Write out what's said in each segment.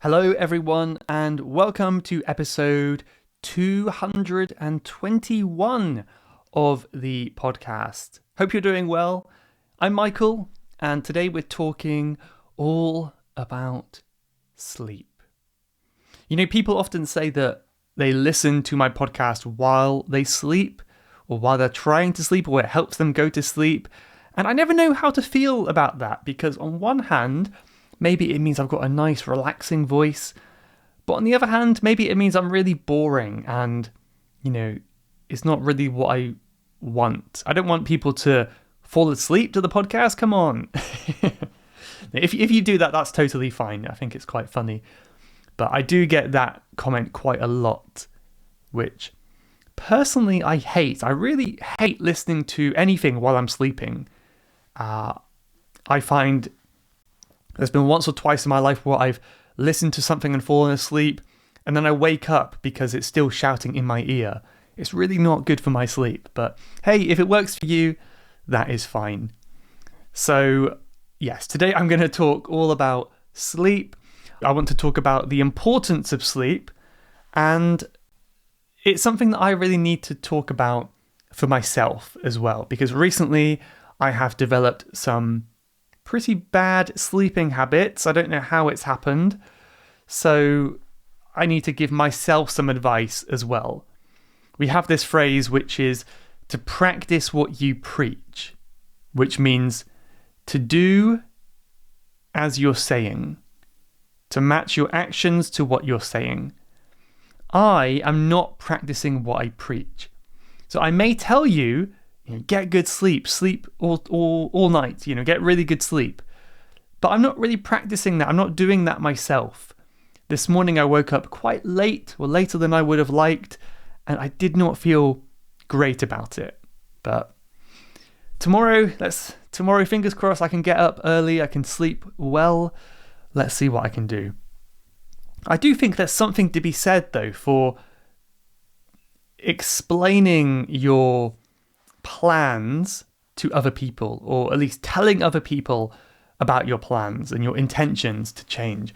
Hello, everyone, and welcome to episode 221 of the podcast. Hope you're doing well. I'm Michael, and today we're talking all about sleep. You know, people often say that they listen to my podcast while they sleep, or while they're trying to sleep, or it helps them go to sleep. And I never know how to feel about that, because on one hand, maybe it means I've got a nice, relaxing voice. But on the other hand, maybe it means I'm really boring and, it's not really what I want. I don't want people to fall asleep to the podcast. Come on. If you do that, that's totally fine. I think it's quite funny. But I do get that comment quite a lot, which personally I hate. I really hate listening to anything while I'm sleeping. I find there's been once or twice in my life where I've listened to something and fallen asleep, and then I wake up because it's still shouting in my ear. It's really not good for my sleep, but hey, if it works for you, that is fine. So yes, today I'm going to talk all about sleep. I want to talk about the importance of sleep, and it's something that I really need to talk about for myself as well, because recently I have developed some pretty bad sleeping habits. I don't know how it's happened, so I need to give myself some advice as well. We have this phrase which is to practice what you preach, which means to do as you're saying, to match your actions to what you're saying. I am not practicing what I preach. So I may tell you, get good sleep all night, get really good sleep. But I'm not really practicing that. I'm not doing that myself. This morning I woke up quite late, or later than I would have liked, and I did not feel great about it. But tomorrow, fingers crossed, I can get up early, I can sleep well. Let's see what I can do. I do think there's something to be said, though, for explaining your plans to other people, or at least telling other people about your plans and your intentions to change.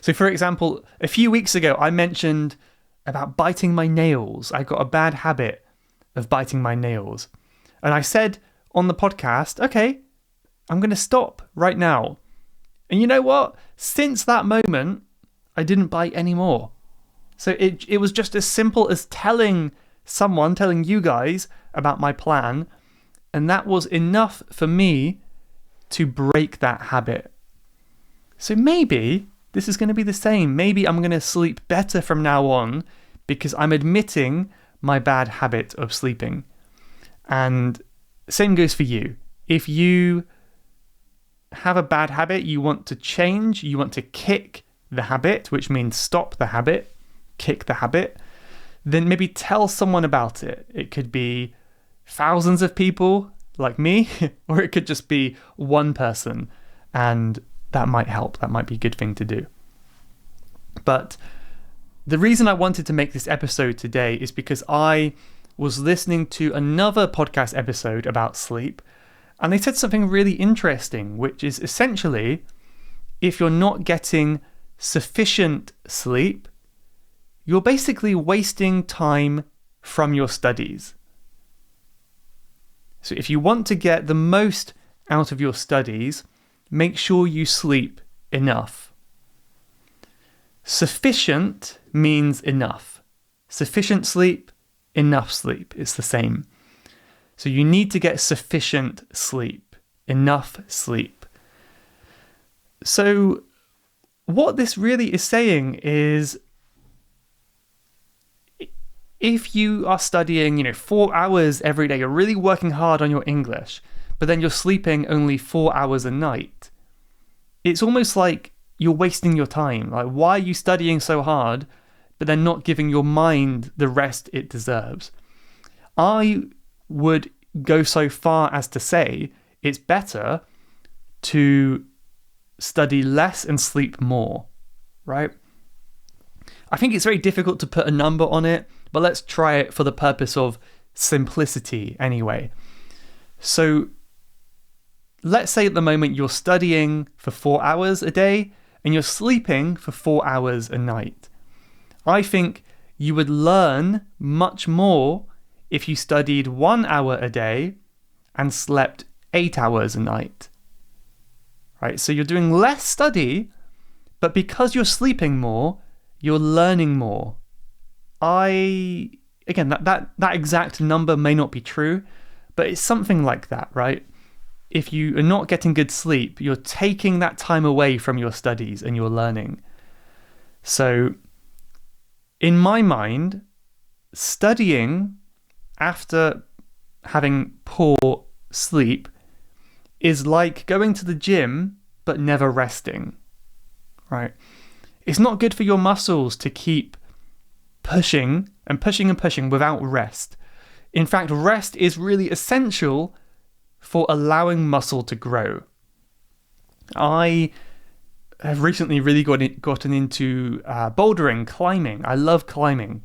So for example, a few weeks ago I mentioned about biting my nails. I got a bad habit of biting my nails, and I said on the podcast, okay, I'm going to stop right now. And you know what? Since that moment I didn't bite anymore. So it was just as simple as telling you guys about my plan, and that was enough for me to break that habit. So maybe this is going to be the same. Maybe I'm going to sleep better from now on because I'm admitting my bad habit of sleeping. And same goes for you. If you have a bad habit you want to change, you want to kick the habit, which means stop the habit, kick the habit, then maybe tell someone about it. It could be thousands of people like me, or it could just be one person, and that might help. That might be a good thing to do. But the reason I wanted to make this episode today is because I was listening to another podcast episode about sleep, and they said something really interesting, which is essentially, if you're not getting sufficient sleep, you're basically wasting time from your studies. So if you want to get the most out of your studies, make sure you sleep enough. Sufficient means enough. Sufficient sleep, enough sleep. It's the same. So you need to get sufficient sleep, enough sleep. So what this really is saying is, if you are studying, 4 hours every day, you're really working hard on your English, but then you're sleeping only 4 hours a night, it's almost like you're wasting your time. Like, why are you studying so hard, but then not giving your mind the rest it deserves? I would go so far as to say it's better to study less and sleep more, right? I think it's very difficult to put a number on it, but let's try it for the purpose of simplicity anyway. So let's say at the moment you're studying for 4 hours a day and you're sleeping for 4 hours a night. I think you would learn much more if you studied 1 hour a day and slept 8 hours a night. Right? So you're doing less study, but because you're sleeping more, you're learning more. Again, that exact number may not be true, but it's something like that, right? If you are not getting good sleep, you're taking that time away from your studies and your learning. So, in my mind, studying after having poor sleep is like going to the gym but never resting, right? It's not good for your muscles to keep pushing and pushing and pushing without rest. In fact, rest is really essential for allowing muscle to grow. I have recently really gotten into bouldering, climbing. I love climbing,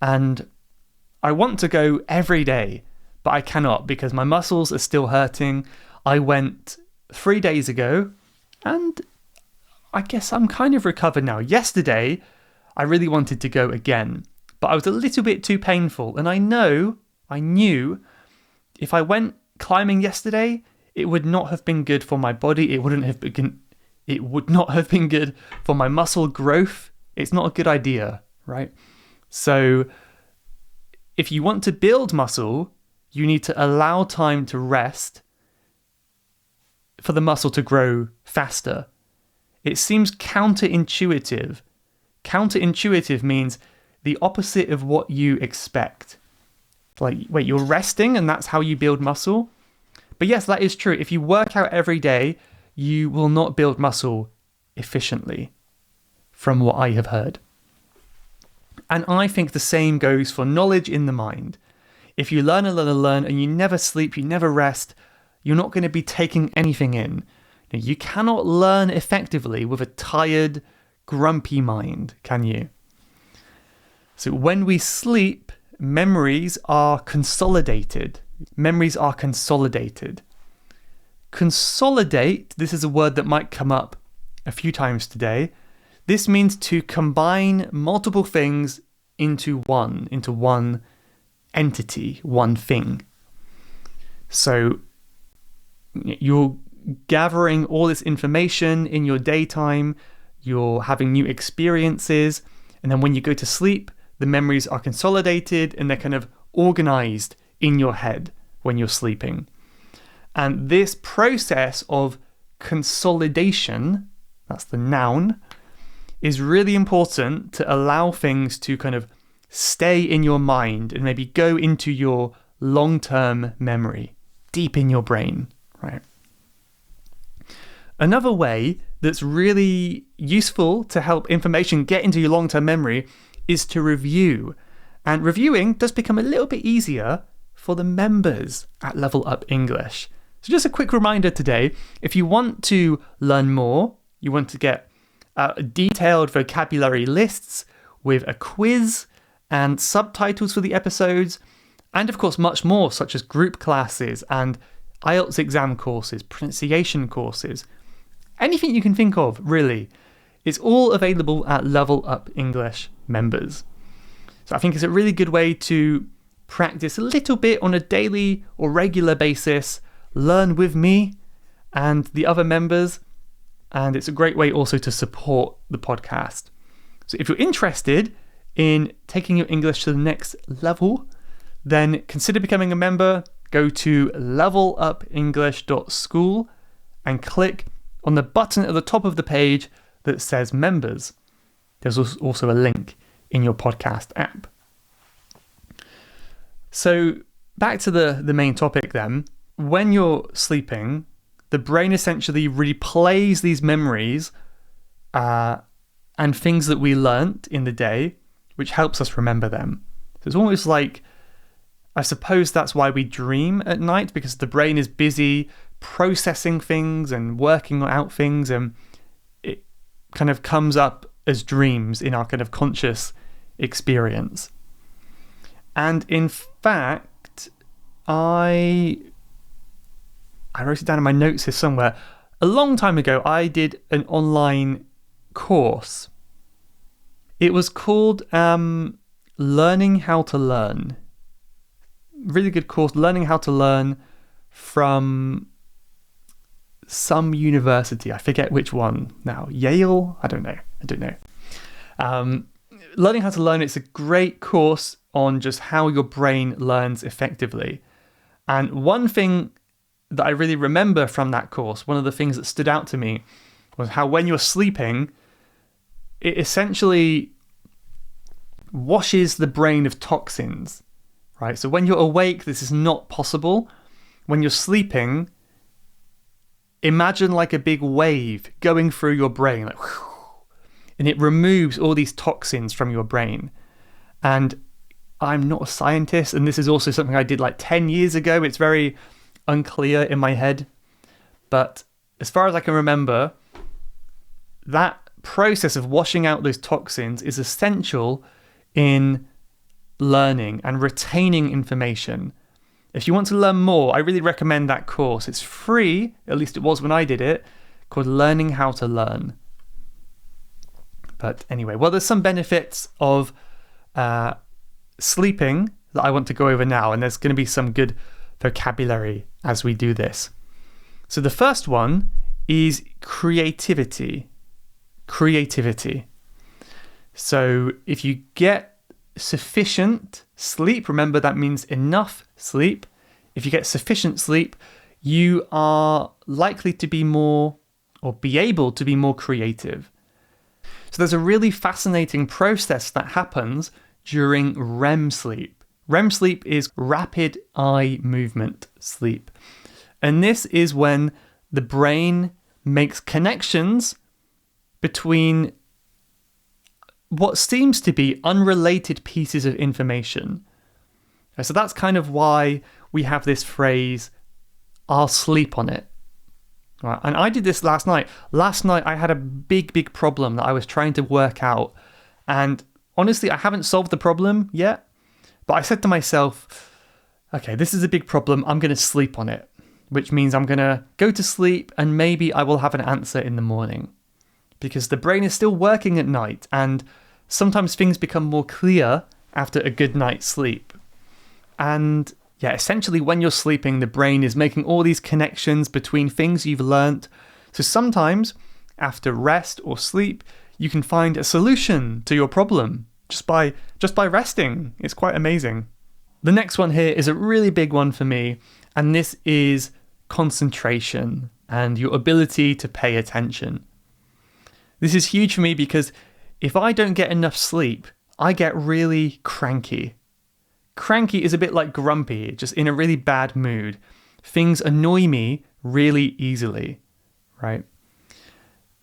and I want to go every day, but I cannot because my muscles are still hurting. I went 3 days ago, and I guess I'm kind of recovered now. Yesterday, I really wanted to go again, but I was a little bit too painful, and I knew if I went climbing yesterday, it would not have been good for my body. It would not have been good for my muscle growth. It's not a good idea, right? So if you want to build muscle, you need to allow time to rest for the muscle to grow faster. It seems counterintuitive. Counterintuitive means the opposite of what you expect. Like, wait, you're resting and that's how you build muscle? But yes, that is true. If you work out every day, you will not build muscle efficiently, from what I have heard. And I think the same goes for knowledge in the mind. If you learn and you never sleep, you never rest, you're not going to be taking anything in. You cannot learn effectively with a tired, grumpy mind, can you? So when we sleep, memories are consolidated. Consolidate, this is a word that might come up a few times today. This means to combine multiple things into one entity, one thing. So you're gathering all this information in your daytime, you're having new experiences, and then when you go to sleep, the memories are consolidated and they're kind of organized in your head when you're sleeping. And this process of consolidation, that's the noun, is really important to allow things to kind of stay in your mind and maybe go into your long-term memory, deep in your brain, right? Another way that's really useful to help information get into your long-term memory is to review. And reviewing does become a little bit easier for the members at Level Up English. So just a quick reminder today, if you want to learn more, you want to get detailed vocabulary lists with a quiz and subtitles for the episodes, and of course much more, such as group classes and IELTS exam courses, pronunciation courses, anything you can think of, really. It's all available at Level Up English members. So I think it's a really good way to practice a little bit on a daily or regular basis, learn with me and the other members, and it's a great way also to support the podcast. So if you're interested in taking your English to the next level, then consider becoming a member. Go to levelupenglish.school and click on the button at the top of the page that says members. There's also a link in your podcast app. So back to the main topic then. When you're sleeping, the brain essentially replays these memories and things that we learnt in the day, which helps us remember them. So it's almost like, I suppose that's why we dream at night, because the brain is busy processing things and working out things, and it kind of comes up as dreams in our kind of conscious experience. And in fact, I wrote it down in my notes here somewhere. A long time ago, I did an online course. It was called Learning How to Learn. Really good course, Learning How to Learn, from some university. I forget which one now. Yale? I don't know. Learning How to Learn, it's a great course on just how your brain learns effectively. And one thing that I really remember from that course, one of the things that stood out to me, was how when you're sleeping, it essentially washes the brain of toxins, right? So when you're awake, this is not possible. When you're sleeping, imagine like a big wave going through your brain, like, and it removes all these toxins from your brain. And I'm not a scientist, and this is also something I did like 10 years ago. It's very unclear in my head. But as far as I can remember, that process of washing out those toxins is essential in learning and retaining information. If you want to learn more, I really recommend that course. It's free, at least it was when I did it, called Learning How to Learn. But anyway, well, there's some benefits of sleeping that I want to go over now, and there's going to be some good vocabulary as we do this. So the first one is creativity. So if you get sufficient sleep, remember that means enough sleep. If you get sufficient sleep, you are likely to be more, or be able to be more creative. So there's a really fascinating process that happens during REM sleep. REM sleep is rapid eye movement sleep. And this is when the brain makes connections between what seems to be unrelated pieces of information. So that's kind of why we have this phrase, I'll sleep on it. Right. And I did this last night. Last night I had a big problem that I was trying to work out. And honestly, I haven't solved the problem yet. But I said to myself, okay, this is a big problem. I'm going to sleep on it, which means I'm going to go to sleep and maybe I will have an answer in the morning. Because the brain is still working at night, and sometimes things become more clear after a good night's sleep. And yeah, essentially when you're sleeping, the brain is making all these connections between things you've learnt. So sometimes after rest or sleep, you can find a solution to your problem just by resting. It's quite amazing. The next one here is a really big one for me, and this is concentration and your ability to pay attention. This is huge for me because if I don't get enough sleep, I get really cranky. Cranky is a bit like grumpy, just in a really bad mood. Things annoy me really easily, right?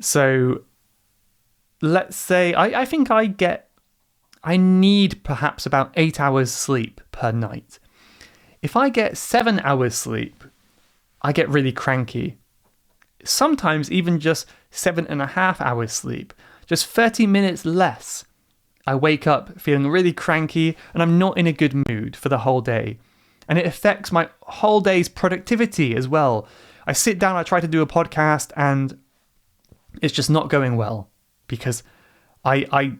So let's say I think I need perhaps about 8 hours sleep per night. If I get 7 hours sleep, I get really cranky. Sometimes even just 7.5 hours sleep, just 30 minutes less. I wake up feeling really cranky and I'm not in a good mood for the whole day. And it affects my whole day's productivity as well. I sit down, I try to do a podcast, and it's just not going well because I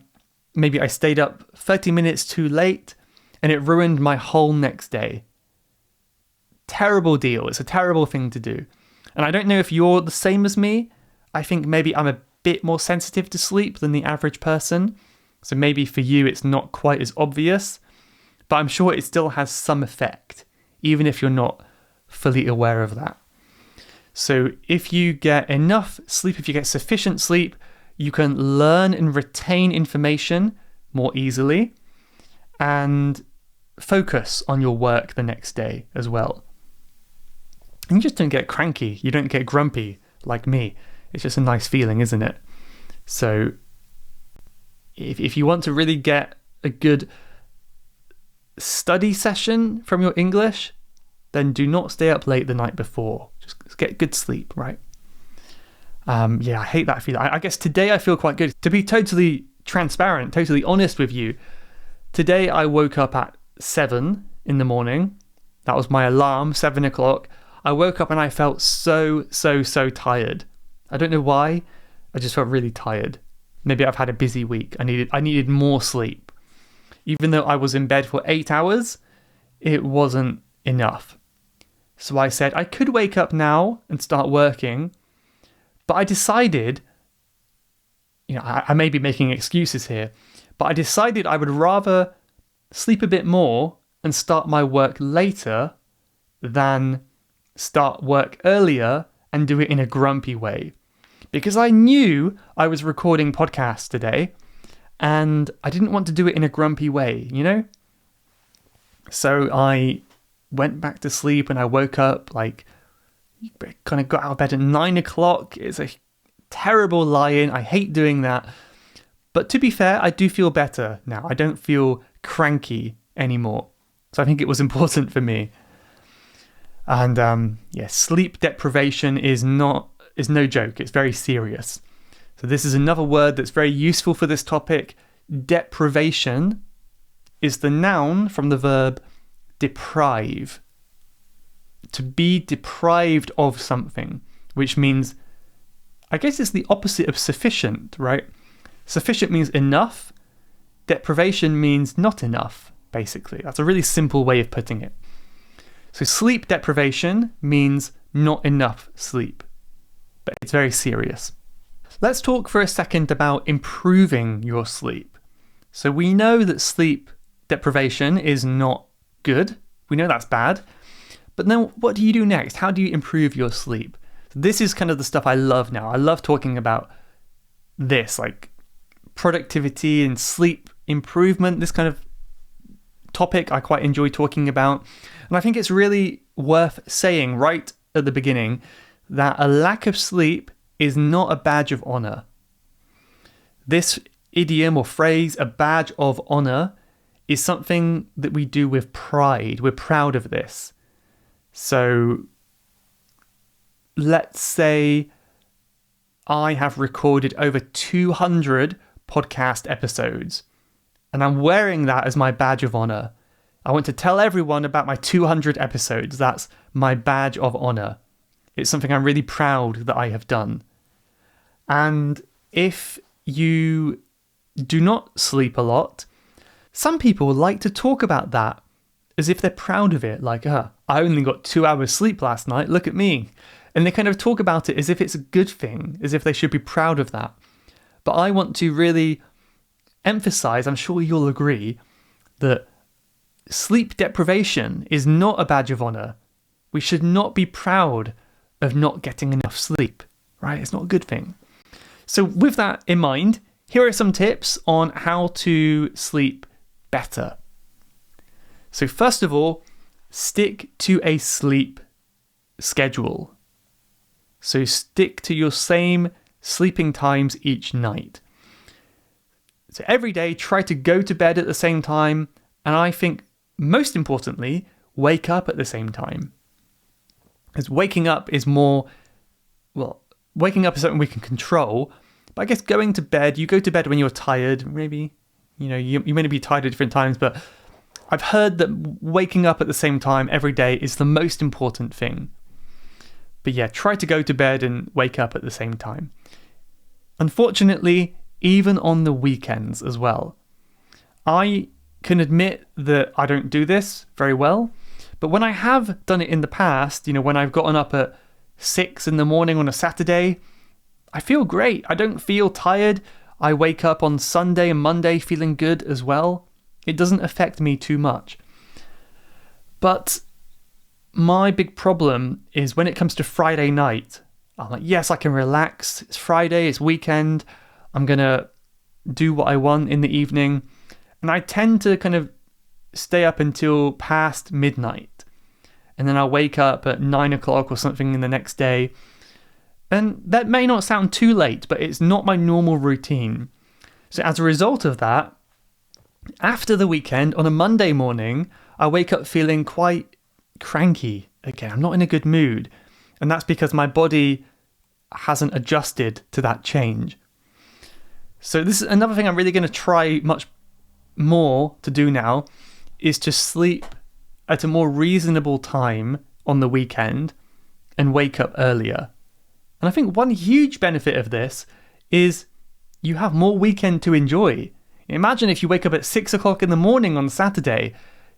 stayed up 30 minutes too late and it ruined my whole next day. Terrible deal. It's a terrible thing to do. And I don't know if you're the same as me. I think maybe I'm a bit more sensitive to sleep than the average person. So maybe for you it's not quite as obvious, but I'm sure it still has some effect, even if you're not fully aware of that. So if you get enough sleep, if you get sufficient sleep, you can learn and retain information more easily and focus on your work the next day as well. And you just don't get cranky. You don't get grumpy like me. It's just a nice feeling, isn't it? So if you want to really get a good study session from your English, then do not stay up late the night before. Just get good sleep, right? Yeah, I hate that feeling. I guess today I feel quite good. To be totally transparent, totally honest with you, today I woke up at 7 in the morning. That was my alarm, 7 o'clock. I woke up and I felt so tired. I don't know why. I just felt really tired. maybe I've had a busy week. I needed more sleep. Even though I was in bed for 8 hours, it wasn't enough. So I said I could wake up now and start working, but I decided, I may be making excuses here, but I decided I would rather sleep a bit more and start my work later than start work earlier and do it in a grumpy way. Because I knew I was recording podcasts today and I didn't want to do it in a grumpy way, So I went back to sleep and I woke up kind of got out of bed at 9 o'clock. It's a terrible lie-in. I hate doing that. But to be fair, I do feel better now. I don't feel cranky anymore. So I think it was important for me. And sleep deprivation is no joke. It's very serious. So this is another word that's very useful for this topic. Deprivation is the noun from the verb deprive. To be deprived of something, which means, I guess it's the opposite of sufficient, right? Sufficient means enough. Deprivation means not enough, basically. That's a really simple way of putting it. So sleep deprivation means not enough sleep, but it's very serious. Let's talk for a second about improving your sleep. So we know that sleep deprivation is not good. We know that's bad. But then what do you do next? How do you improve your sleep? This is kind of the stuff I love now. I love talking about this, like productivity and sleep improvement, this kind of topic I quite enjoy talking about. And I think it's really worth saying right at the beginning that a lack of sleep is not a badge of honor. This idiom or phrase, a badge of honor, is something that we do with pride. We're proud of this. So let's say I have recorded over 200 podcast episodes and I'm wearing that as my badge of honor. I want to tell everyone about my 200 episodes. That's my badge of honor. It's something I'm really proud that I have done. And if you do not sleep a lot, some people like to talk about that as if they're proud of it. Like, I only got 2 hours sleep last night. Look at me. And they kind of talk about it as if it's a good thing, as if they should be proud of that. But I want to really emphasize, I'm sure you'll agree, that sleep deprivation is not a badge of honor. We should not be proud of not getting enough sleep, right? It's not a good thing. So with that in mind, here are some tips on how to sleep better. So first of all, stick to a sleep schedule. So stick to your same sleeping times each night. So every day, try to go to bed at the same time. And I think most importantly, wake up at the same time. Because waking up is something we can control. But I guess going to bed, you go to bed when you're tired. Maybe, you may be tired at different times, but I've heard that waking up at the same time every day is the most important thing. But yeah, try to go to bed and wake up at the same time. Unfortunately, even on the weekends as well. I can admit that I don't do this very well, but when I have done it in the past, when I've gotten up at 6 in the morning on a Saturday, I feel great. I don't feel tired. I wake up on Sunday and Monday feeling good as well. It doesn't affect me too much. But my big problem is when it comes to Friday night, I'm like, yes, I can relax. It's Friday, it's weekend. I'm going to do what I want in the evening. And I tend to kind of stay up until past midnight. And then I'll wake up at 9 o'clock or something in the next day. And that may not sound too late, but it's not my normal routine. So as a result of that, after the weekend, on a Monday morning, I wake up feeling quite cranky again. I'm not in a good mood. And that's because my body hasn't adjusted to that change. So this is another thing I'm really going to try much more to do now, is to sleep at a more reasonable time on the weekend and wake up earlier. And I think one huge benefit of this is you have more weekend to enjoy. Imagine if you wake up at 6 o'clock in the morning on Saturday.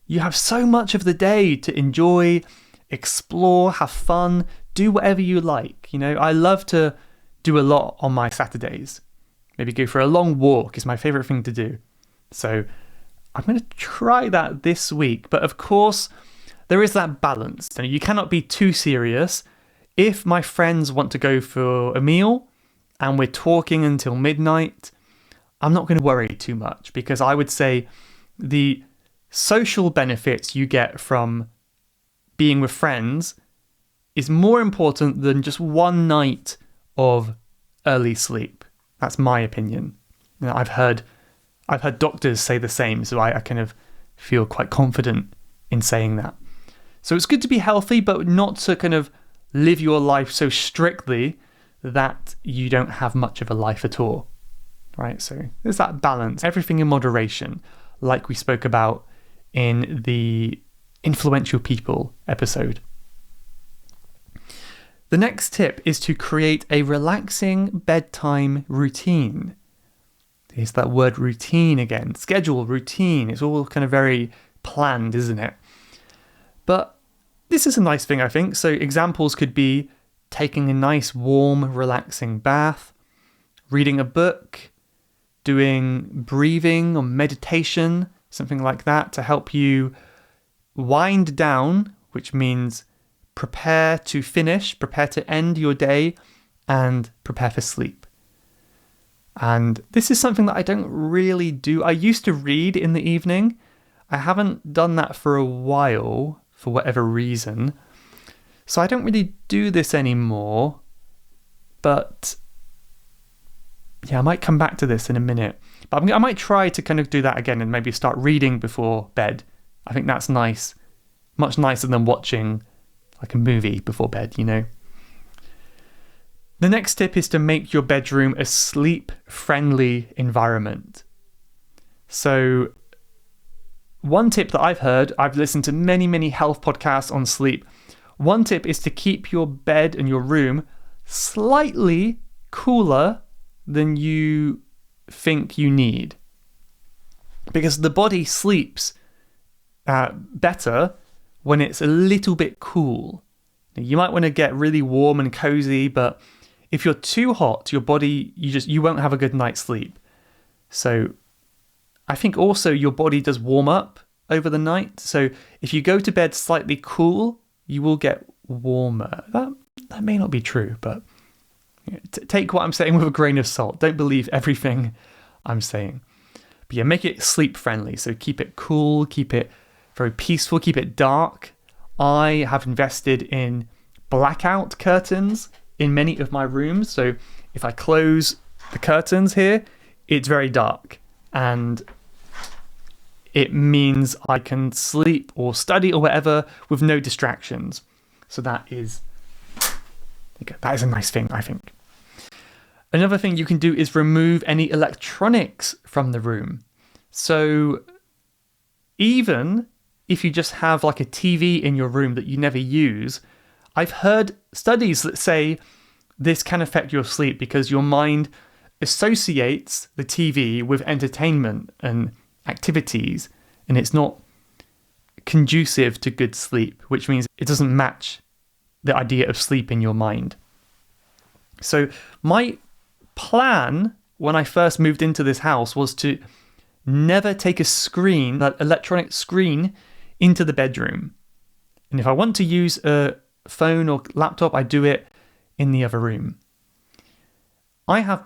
You have so much of the day to enjoy, explore, have fun, do whatever you like. I love to do a lot on my Saturdays. Maybe go for a long walk is my favorite thing to do. So I'm going to try that this week. But of course, there is that balance. You cannot be too serious. If my friends want to go for a meal and we're talking until midnight, I'm not going to worry too much, because I would say the social benefits you get from being with friends is more important than just one night of early sleep. That's my opinion. I've heard doctors say the same, so I kind of feel quite confident in saying that. So it's good to be healthy, but not to kind of live your life so strictly that you don't have much of a life at all. Right? So there's that balance, everything in moderation, like we spoke about in the Influential People episode. The next tip is to create a relaxing bedtime routine. Here's that word routine again. Schedule, routine. It's all kind of very planned, isn't it? But this is a nice thing, I think. So examples could be taking a nice, warm, relaxing bath, reading a book, doing breathing or meditation, something like that, to help you wind down, which means prepare to finish, prepare to end your day, and prepare for sleep. And this is something that I don't really do. I used to read in the evening. I haven't done that for a while, for whatever reason. So I don't really do this anymore. But yeah, I might come back to this in a minute. But I might try to kind of do that again and maybe start reading before bed. I think that's nice. Much nicer than watching like a movie before bed, The next tip is to make your bedroom a sleep-friendly environment. So one tip that I've listened to many, many health podcasts on sleep. One tip is to keep your bed and your room slightly cooler than you think you need. Because the body sleeps better when it's a little bit cool. You might want to get really warm and cozy, but if you're too hot, your body, you won't have a good night's sleep. So I think also your body does warm up over the night. So if you go to bed slightly cool, you will get warmer. That may not be true, but take what I'm saying with a grain of salt. Don't believe everything I'm saying. But yeah, make it sleep friendly. So keep it cool, keep it very peaceful, keep it dark. I have invested in blackout curtains in many of my rooms. So if I close the curtains here, it's very dark. And it means I can sleep or study or whatever with no distractions. So that is a nice thing, I think. Another thing you can do is remove any electronics from the room. So even if you just have like a TV in your room that you never use, I've heard studies that say this can affect your sleep because your mind associates the TV with entertainment and activities, and it's not conducive to good sleep, which means it doesn't match the idea of sleep in your mind. So my plan when I first moved into this house was to never take that electronic screen into the bedroom. And if I want to use a phone or laptop, I do it in the other room. I have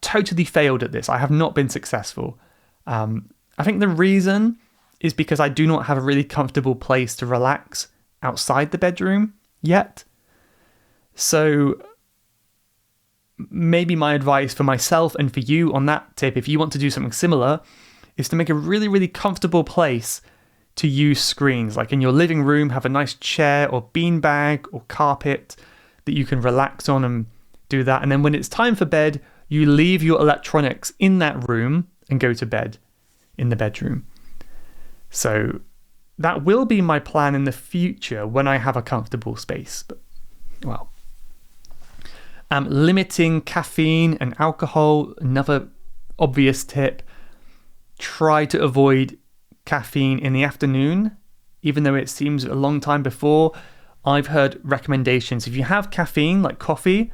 totally failed at this. I have not been successful. I think the reason is because I do not have a really comfortable place to relax outside the bedroom yet. So maybe my advice for myself and for you on that tip, if you want to do something similar, is to make a really, really comfortable place to use screens. Like in your living room, have a nice chair or beanbag or carpet that you can relax on and do that. And then when it's time for bed, you leave your electronics in that room and go to bed in the bedroom. So that will be my plan in the future when I have a comfortable space. But, well. Limiting caffeine and alcohol, another obvious tip. Try to avoid caffeine in the afternoon, even though it seems a long time before. I've heard recommendations. If you have caffeine, like coffee,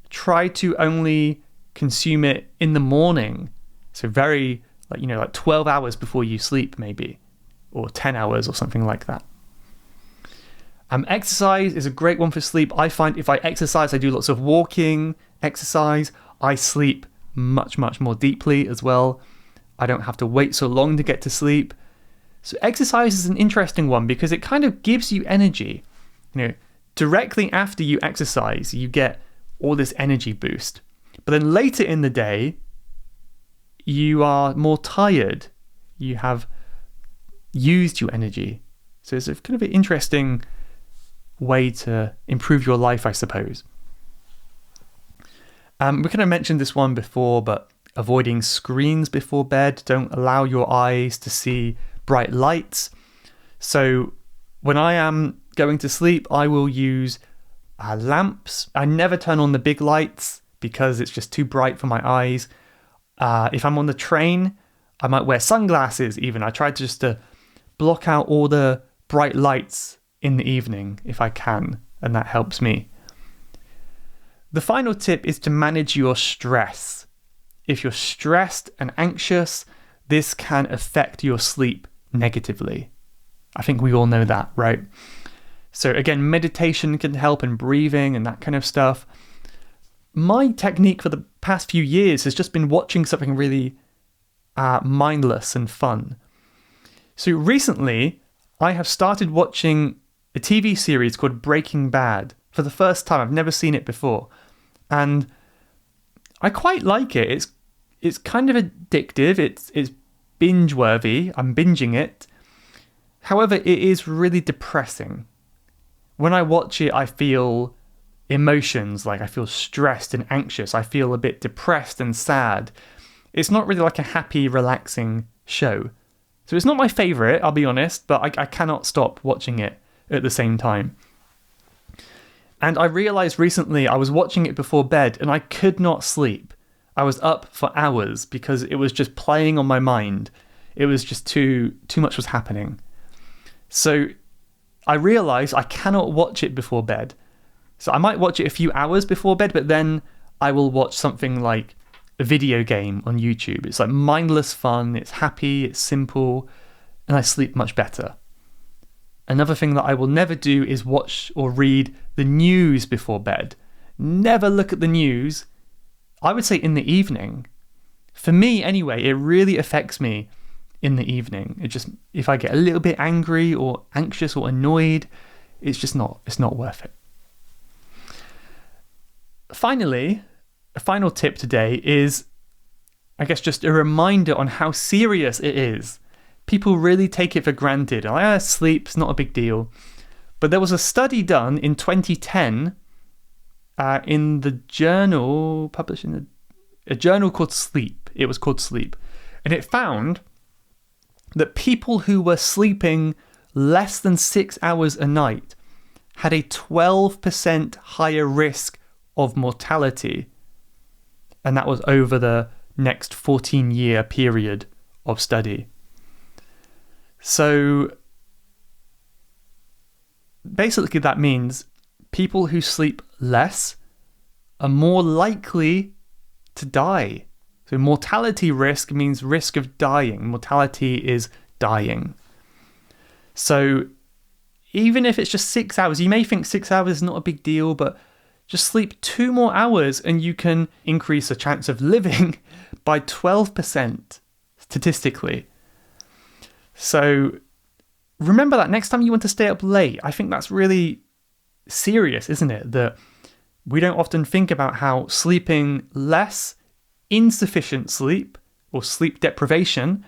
try to only consume it in the morning. So very, like 12 hours before you sleep, maybe, or 10 hours or something like that. Exercise is a great one for sleep. I find if I exercise, I do lots of walking, exercise, I sleep much, much more deeply as well. I don't have to wait so long to get to sleep. So exercise is an interesting one because it kind of gives you energy. Directly after you exercise, you get all this energy boost. But then later in the day, you are more tired. You have used your energy. So it's a kind of an interesting way to improve your life, I suppose. We kind of mentioned this one before, but avoiding screens before bed. Don't allow your eyes to see bright lights. So when I am going to sleep, I will use lamps. I never turn on the big lights because it's just too bright for my eyes. If I'm on the train, I might wear sunglasses even. I try to block out all the bright lights in the evening if I can, and that helps me. The final tip is to manage your stress. If you're stressed and anxious, this can affect your sleep negatively. I think we all know that, right? So again, meditation can help, and breathing and that kind of stuff. My technique for the past few years has just been watching something really mindless and fun. So recently, I have started watching a TV series called Breaking Bad for the first time. I've never seen it before. And I quite like it. It's kind of addictive. It's binge-worthy. I'm binging it. However, it is really depressing. When I watch it, I feel emotions, like I feel stressed and anxious. I feel a bit depressed and sad. It's not really like a happy, relaxing show. So it's not my favourite, I'll be honest, but I cannot stop watching it at the same time. And I realised recently I was watching it before bed and I could not sleep. I was up for hours because it was just playing on my mind. It was just too much was happening. So I realised I cannot watch it before bed. So I might watch it a few hours before bed, but then I will watch something like a video game on YouTube. It's like mindless fun, it's happy, it's simple, and I sleep much better. Another thing that I will never do is watch or read the news before bed. Never look at the news. I would say in the evening. For me anyway, it really affects me in the evening. If I get a little bit angry or anxious or annoyed, it's not worth it. Finally, a final tip today is, I guess, just a reminder on how serious it is. People really take it for granted. Sleep's not a big deal. But there was a study done in 2010 in the journal, published in a journal called Sleep. It was called Sleep. And it found that people who were sleeping less than 6 hours a night had a 12% higher risk of mortality. And that was over the next 14-year period of study. So basically that means people who sleep less are more likely to die. So mortality risk means risk of dying. Mortality is dying. So even if it's just 6 hours, you may think 6 hours is not a big deal, but just sleep 2 more hours and you can increase the chance of living by 12% statistically. So remember that next time you want to stay up late. I think that's really serious, isn't it? That we don't often think about how sleeping less, insufficient sleep, or sleep deprivation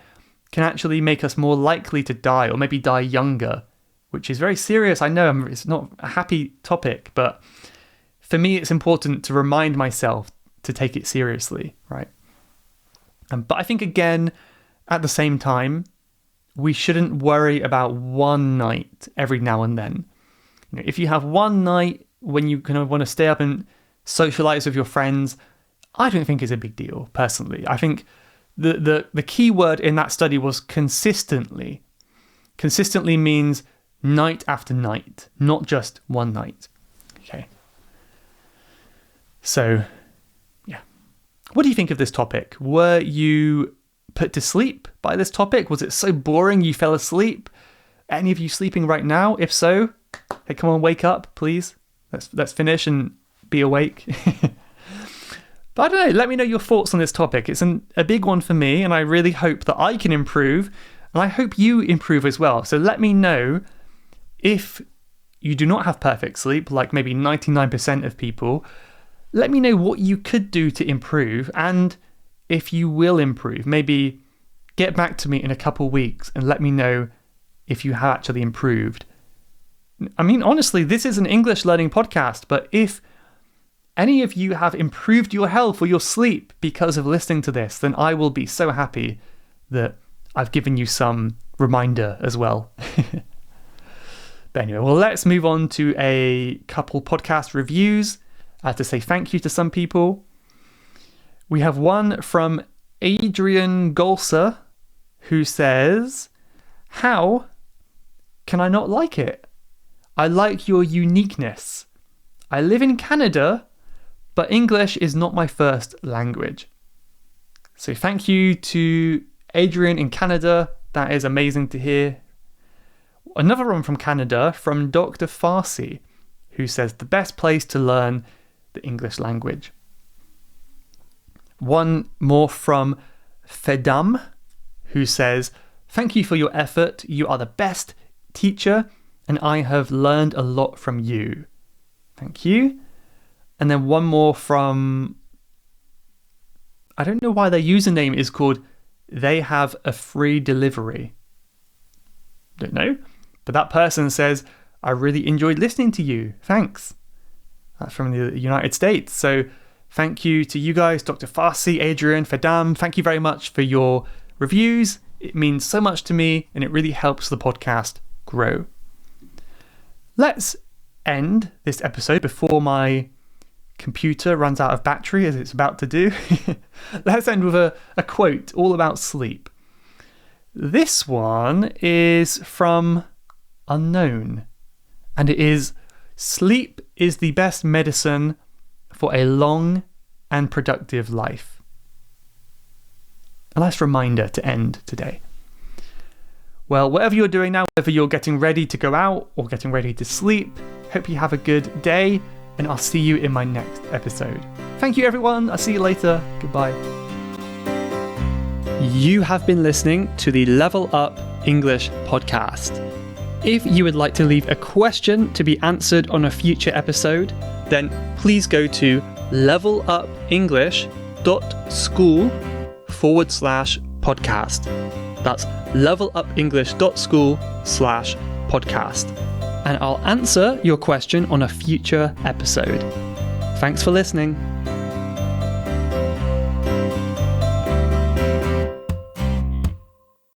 can actually make us more likely to die, or maybe die younger, which is very serious. I know it's not a happy topic, but for me, it's important to remind myself to take it seriously, right? But I think, again, at the same time, we shouldn't worry about one night every now and then. If you have one night when you kind of want to stay up and socialize with your friends, I don't think is a big deal, personally. I think the key word in that study was consistently. Consistently means night after night, not just one night. Okay. So, yeah. What do you think of this topic? Were you put to sleep by this topic? Was it so boring you fell asleep? Any of you sleeping right now? If so, hey, come on, wake up, please. Let's finish and be awake. But I don't know, let me know your thoughts on this topic. It's a big one for me, and I really hope that I can improve, and I hope you improve as well. So let me know if you do not have perfect sleep, like maybe 99% of people. Let me know what you could do to improve, and if you will improve. Maybe get back to me in a couple weeks and let me know if you have actually improved. I mean, honestly, this is an English learning podcast, but if any of you have improved your health or your sleep because of listening to this, then I will be so happy that I've given you some reminder as well. But anyway, well, let's move on to a couple podcast reviews to say thank you to some people. We have one from Adrian Golser, who says, "How can I not like it? I like your uniqueness. I live in Canada, but English is not my first language." So thank you to Adrian in Canada. That is amazing to hear. Another one from Canada, from Dr. Farsi, who says, "The best place to learn the English language." One more from Fedam, who says, "Thank you for your effort. You are the best teacher, and I have learned a lot from you." Thank you. And then one more from, I don't know why their username is called "They Have a Free Delivery." Don't know. But that person says, "I really enjoyed listening to you. Thanks." That's from the United States. So thank you to you guys, Dr. Farsi, Adrian, Fedam. Thank you very much for your reviews. It means so much to me, and it really helps the podcast grow. Let's end this episode before my computer runs out of battery, as it's about to do. Let's end with a quote all about sleep. This one is from Unknown, and it is, "Sleep is the best medicine for a long and productive life." A nice reminder to end today. Well, whatever you're doing now, whether you're getting ready to go out or getting ready to sleep, hope you have a good day, and I'll see you in my next episode. Thank you, everyone. I'll see you later. Goodbye. You have been listening to the Level Up English podcast. If you would like to leave a question to be answered on a future episode, then please go to levelupenglish.school/podcast. That's levelupenglish.school/podcast. And I'll answer your question on a future episode. Thanks for listening.